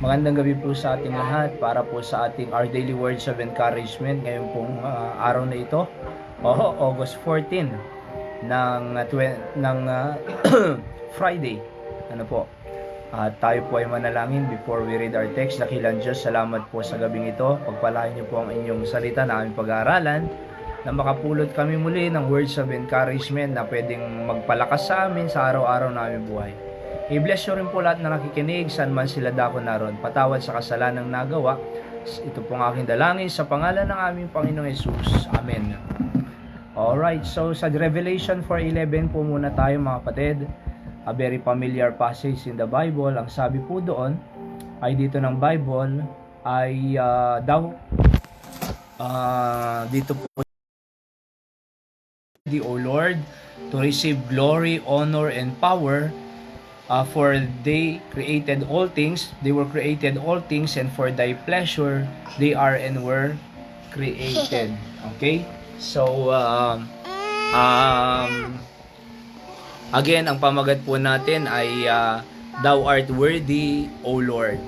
Magandang gabi po sa ating lahat para po sa ating Our Daily Words of Encouragement ngayong pong araw na ito. August 14 ng Friday. Ano po? At tayo po ay manalangin before we read our text. Dakilang Diyos, salamat po sa gabing ito. Pagpalain niyo po ang inyong salita na aming pag-aaralan, na makapulot kami muli ng words of encouragement na pwedeng magpalakas sa amin sa araw-araw na aming buhay. I-bless nyo rin po lahat na nakikinig, saan man sila dako naroon. Patawad sa kasalanang nagawa. Ito pong aking dalangin sa pangalan ng aming Panginoong Jesus. Amen. Alright, so sa Revelation 4:11 po muna tayo mga kapatid. A very familiar passage in the Bible. Ang sabi po doon ay dito ng Bible ay dito po, O Lord, to receive glory, honor, and power, for they created all things, they were created all things, and for thy pleasure they are and were created. Okay? So, again, ang pamagat po natin ay thou art worthy, O Lord.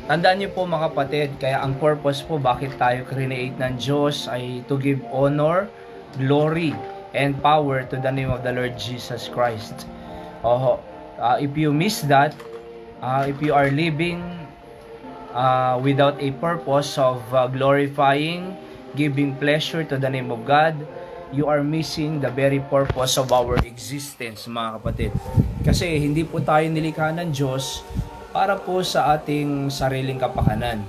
Tandaan niyo po mga kapatid, kaya ang purpose po bakit tayo create ng Diyos ay to give honor, glory, and power to the name of the Lord Jesus Christ. If you miss that, if you are living without a purpose of glorifying, giving pleasure to the name of God, you are missing the very purpose of our existence, mga kapatid. Kasi hindi po tayo nilikha ng Diyos para po sa ating sariling kapakanan.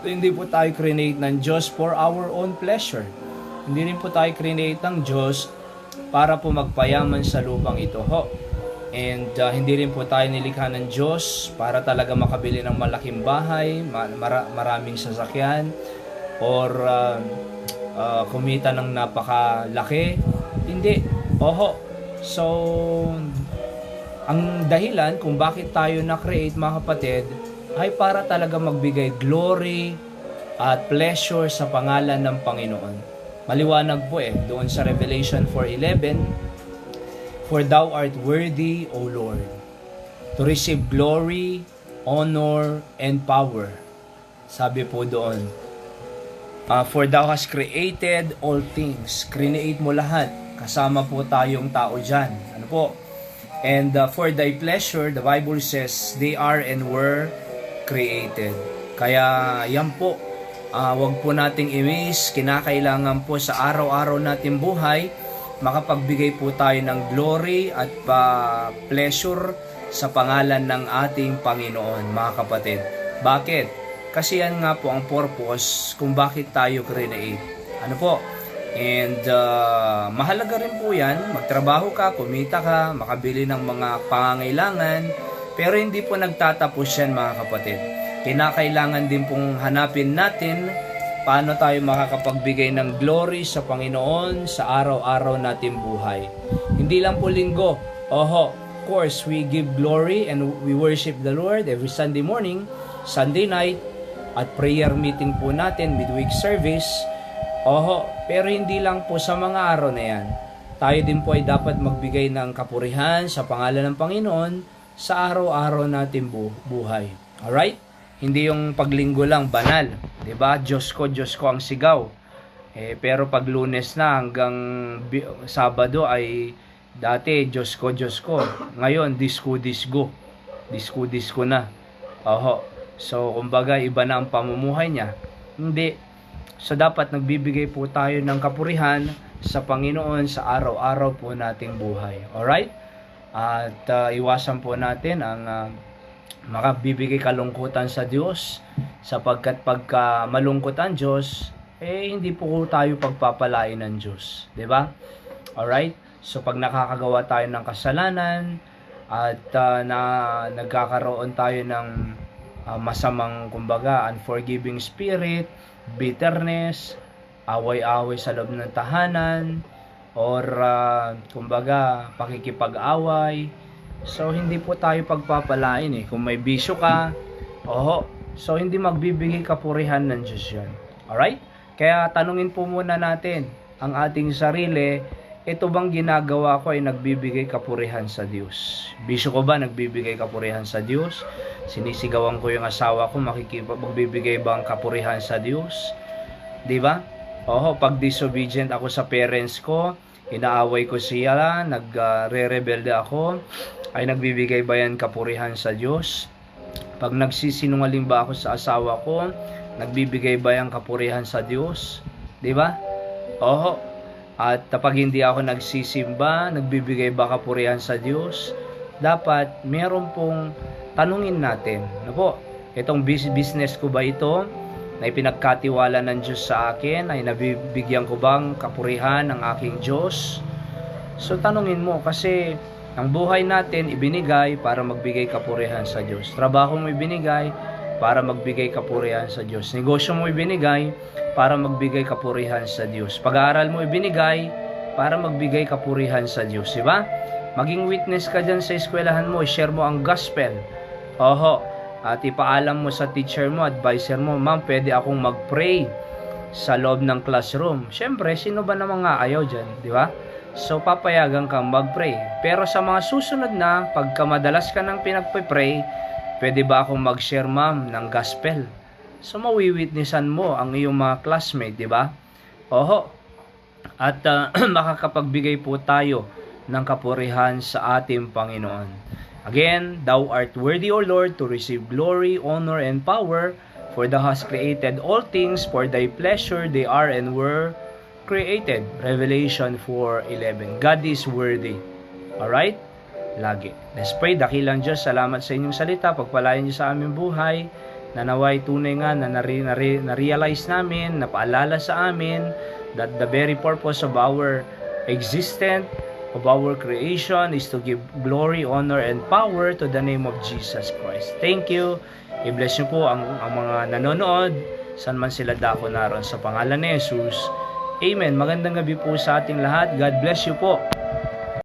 Hindi po tayo create ng Diyos for our own pleasure. Hindi rin po tayo create ng Diyos para po magpayaman sa lupang ito. And hindi rin po tayo nilikha ng Diyos para talaga makabili ng malaking bahay, maraming sasakyan, or kumita ng napakalaki. Hindi. So, ang dahilan kung bakit tayo na-create mga kapatid ay para talaga magbigay glory at pleasure sa pangalan ng Panginoon. Maliwanag po doon sa Revelation 4:11, for thou art worthy, O Lord, to receive glory, honor, and power. Sabi po doon, for thou hast created all things. Create mo lahat. Kasama po tayong tao dyan. Ano po? And for thy pleasure, the Bible says, they are and were created. Kaya yan po, wag po nating i-miss. Kinakailangan po sa araw-araw nating buhay, makapagbigay po tayo ng glory at pleasure sa pangalan ng ating Panginoon, mga kapatid. Bakit? Kasi yan nga po ang purpose kung bakit tayo create. Ano po? And mahalaga rin po yan, magtrabaho ka, kumita ka, makabili ng mga pangangailangan, pero hindi po nagtatapos yan mga kapatid. Kinakailangan din pong hanapin natin paano tayo makakapagbigay ng glory sa Panginoon sa araw-araw nating buhay. Hindi lang po linggo. Of course, we give glory and we worship the Lord every Sunday morning, Sunday night, at prayer meeting po natin, midweek service. Pero hindi lang po sa mga araw na yan. Tayo din po ay dapat magbigay ng kapurihan sa pangalan ng Panginoon sa araw-araw nating buhay. Alright? Hindi yung paglinggo lang banal, 'di ba? Diyos ko ang sigaw. Pero pag Lunes na hanggang Sabado ay dati Diyos ko. Ngayon disco. Disco na. So kumbaga iba na ang pamumuhay niya. Hindi. So dapat nagbibigay po tayo ng kapurihan sa Panginoon sa araw-araw po nating buhay. Alright? At iwasan po natin ang makabibigay kalungkutan sa Diyos, sapagkat pagka malungkot ang Diyos, hindi po tayo pagpapalain ng Diyos, 'di ba? Alright? So pag nakakagawa tayo ng kasalanan at nagkakaroon tayo ng masamang kumbaga unforgiving spirit, bitterness, away-away sa loob ng tahanan, or kumbaga pakikipag-away, so hindi po tayo pagpapalain kung may bisyo ka, so hindi magbibigay kapurihan ng Diyos yan. Alright? Kaya tanungin po muna natin ang ating sarili, ito bang ginagawa ko ay nagbibigay kapurihan sa Diyos? Bisyo ko ba nagbibigay kapurihan sa Diyos? Sinisigawan ko yung asawa ko, magbibigay bang kapurihan sa Diyos? Di ba? Oo, pag disobedient ako sa parents ko, inaaway ko siya, nagre-rebelde ako, ay nagbibigay ba yan kapurihan sa Diyos? Pag nagsisinungaling ba ako sa asawa ko, nagbibigay ba yan kapurihan sa Diyos? Di ba? Oo. At kapag hindi ako nagsisimba, nagbibigay ba kapurihan sa Diyos? Dapat meron pong tanungin natin. Ano po? Itong business ko ba ito? Na ipinagkatiwala ng Diyos sa akin? Ay nabibigyan ko bang kapurihan ng aking Diyos? So tanungin mo kasi ang buhay natin ibinigay para magbigay kapurihan sa Diyos. Trabaho mo ibinigay para magbigay kapurihan sa Diyos. Negosyo mo ibinigay para magbigay kapurihan sa Diyos. Pag-aaral mo ibinigay para magbigay kapurihan sa Diyos. Diba? Maging witness ka dyan sa eskwelahan mo. Share mo ang gospel. Oho. At ipaalam mo sa teacher mo, advisor mo, ma'am, pwede akong mag-pray sa loob ng classroom. Siyempre, sino ba namang ayaw dyan? Di ba? So, papayagan kang mag-pray. Pero sa mga susunod na, pagka madalas ka nang pinagpipray, pwede ba akong mag-share, ma'am, ng gospel? So, mawiwitnessan mo ang iyong mga classmate, di ba? Oho. At makakapagbigay po tayo ng kapurihan sa ating Panginoon. Again, Thou art worthy, O Lord, to receive glory, honor, and power, for Thou hast created all things for Thy pleasure, they are and were created. Revelation 4:11. God is worthy. Alright? Lagi. Let's pray. Dakilang Diyos, salamat sa inyong salita. Pagpalain niyo sa aming buhay. Nanaway tunay nga na na-realize namin, napaalala sa amin that the very purpose of our existence, of our creation is to give glory, honor, and power to the name of Jesus Christ. Thank you. I-bless niyo po ang mga nanonood, saan man sila dako naroon sa pangalan ni Jesus. Amen. Magandang gabi po sa ating lahat. God bless you po.